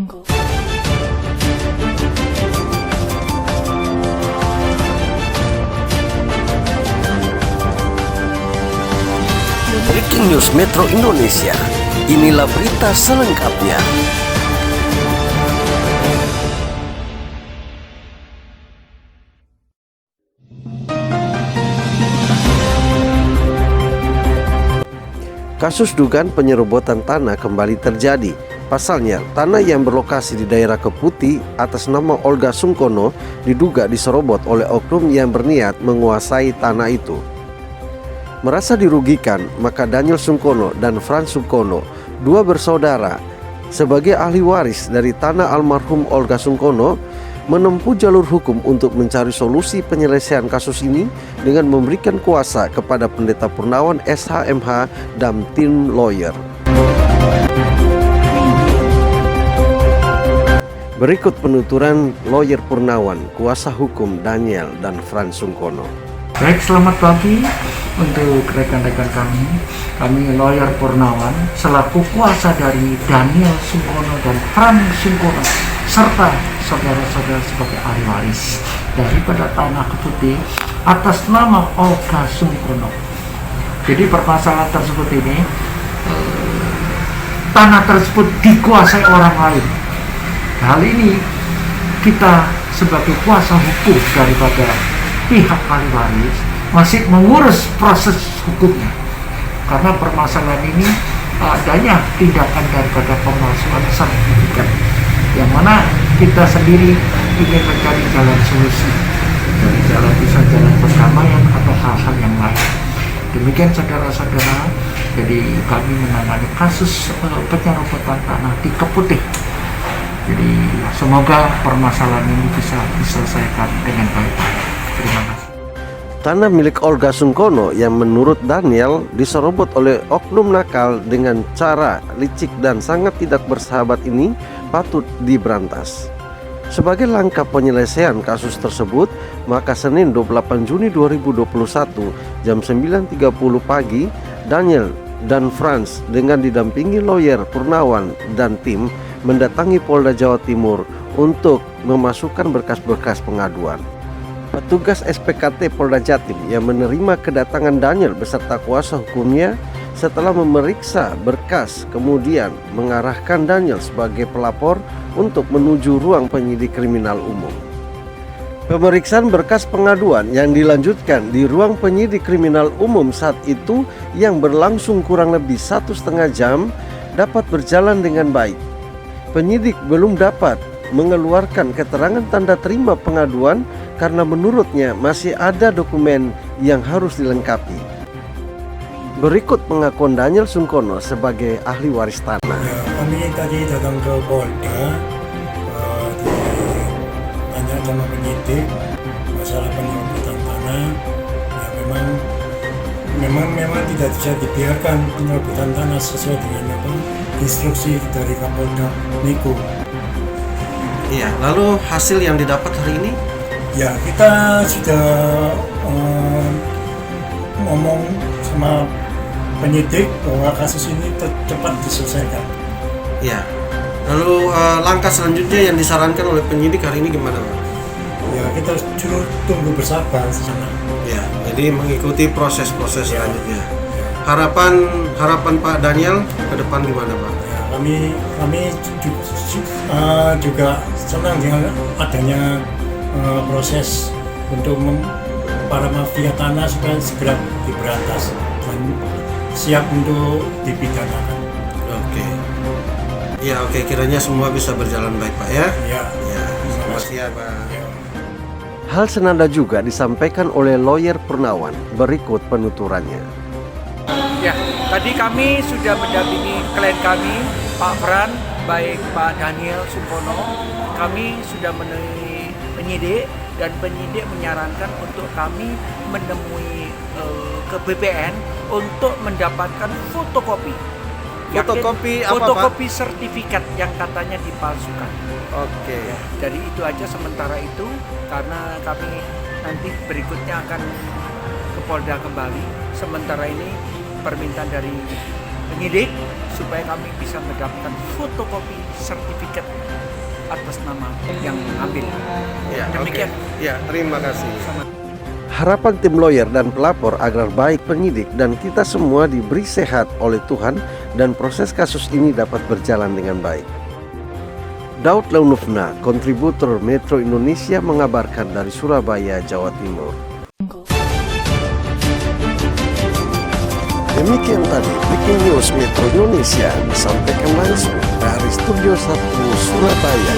Breaking News Metro Indonesia. Inilah berita selengkapnya. Kasus dugaan penyerobotan tanah kembali terjadi. Pasalnya, tanah yang berlokasi di daerah Keputi atas nama Olga Sungkono diduga diserobot oleh oknum yang berniat menguasai tanah itu. Merasa dirugikan, maka Daniel Sungkono dan Frans Sungkono, dua bersaudara, sebagai ahli waris dari tanah almarhum Olga Sungkono, menempuh jalur hukum untuk mencari solusi penyelesaian kasus ini dengan memberikan kuasa kepada Pendeta Purnawan SHMH dan tim lawyer. Berikut penuturan lawyer Purnawan, kuasa hukum Daniel dan Frans Sungkono. Baik, selamat pagi untuk rekan-rekan kami lawyer Purnawan selaku kuasa dari Daniel Sungkono dan Frans Sungkono serta saudara-saudara sebagai ahli waris daripada tanah Keputi atas nama Olga Sungkono. Jadi permasalahan tersebut ini tanah tersebut dikuasai orang lain. Hal ini kita sebagai kuasa hukum daripada pihak ahli waris masih mengurus proses hukumnya karena permasalahan ini adanya tindakan daripada pemalsuan sertifikat yang mana kita sendiri ingin mencari jalan solusi dari jalan bisa jalan perdamaian atau hal-hal yang lain. Demikian saudara-saudara, jadi kami menangani kasus penyerobotan tanah di Keputi. Jadi semoga permasalahan ini bisa diselesaikan dengan baik. Terima kasih. Tanah milik Olga Sungkono yang menurut Daniel diserobot oleh oknum nakal dengan cara licik dan sangat tidak bersahabat ini patut diberantas. Sebagai langkah penyelesaian kasus tersebut, maka Senin 28 Juni 2021 jam 9.30 pagi, Daniel dan Frans dengan didampingi lawyer Purnawan dan tim mendatangi Polda Jawa Timur untuk memasukkan berkas-berkas pengaduan. Petugas SPKT Polda Jatim yang menerima kedatangan Daniel beserta kuasa hukumnya setelah memeriksa berkas kemudian mengarahkan Daniel sebagai pelapor untuk menuju ruang penyidik kriminal umum. Pemeriksaan berkas pengaduan yang dilanjutkan di ruang penyidik kriminal umum saat itu yang berlangsung kurang lebih 1,5 jam dapat berjalan dengan baik. Penyidik belum dapat mengeluarkan keterangan tanda terima pengaduan karena menurutnya masih ada dokumen yang harus dilengkapi. Berikut pengakuan Daniel Sungkono sebagai ahli waris tanah. Ya, kami tadi datang ke Polda, ditanya sama penyidik masalah penyerobotan tanah. Ya memang tidak bisa dibiarkan penyerobotan tanah sesuai dengan instruksi dari Kapolda Niko. Iya, lalu hasil yang didapat hari ini? Ya, kita sudah ngomong sama penyidik bahwa kasus ini cepat diselesaikan. Iya. Lalu langkah selanjutnya yang disarankan oleh penyidik hari ini gimana, Pak? Ya, kita tunggu bersabar di sana. Ya, jadi mengikuti proses-proses selanjutnya. Harapan Pak Daniel ke depan gimana, Pak? Ya, kami juga senang dengan adanya proses untuk para mafia tanah supaya segera diberantas dan siap untuk dipidanakan. Oke. Ya, oke, kiranya semua bisa berjalan baik, Pak ya. Ya. Terima kasih ya, Pak. Ya. Hal senada juga disampaikan oleh lawyer Purnawan. Berikut penuturannya. Ya, tadi kami sudah mendampingi klien kami, Pak Fran, baik Pak Daniel Sungkono. Kami sudah menemui penyidik dan penyidik menyarankan untuk kami menemui ke BPN untuk mendapatkan fotokopi. Fotokopi sertifikat yang katanya dipalsukan. Oke. Ya, dari itu aja sementara itu karena kami nanti berikutnya akan ke Polda kembali. Sementara ini permintaan dari penyidik supaya kami bisa mendapatkan fotokopi sertifikat atas nama yang ambil. Ya, Demikian. oke. Ya, terima kasih. Harapan tim lawyer dan pelapor agar baik penyidik dan kita semua diberi sehat oleh Tuhan dan proses kasus ini dapat berjalan dengan baik. Daud Launufna, kontributor Metro Indonesia mengabarkan dari Surabaya, Jawa Timur. Demikian tadi Breaking News Metro Indonesia disampaikan langsung dari Studio 1 Surabaya.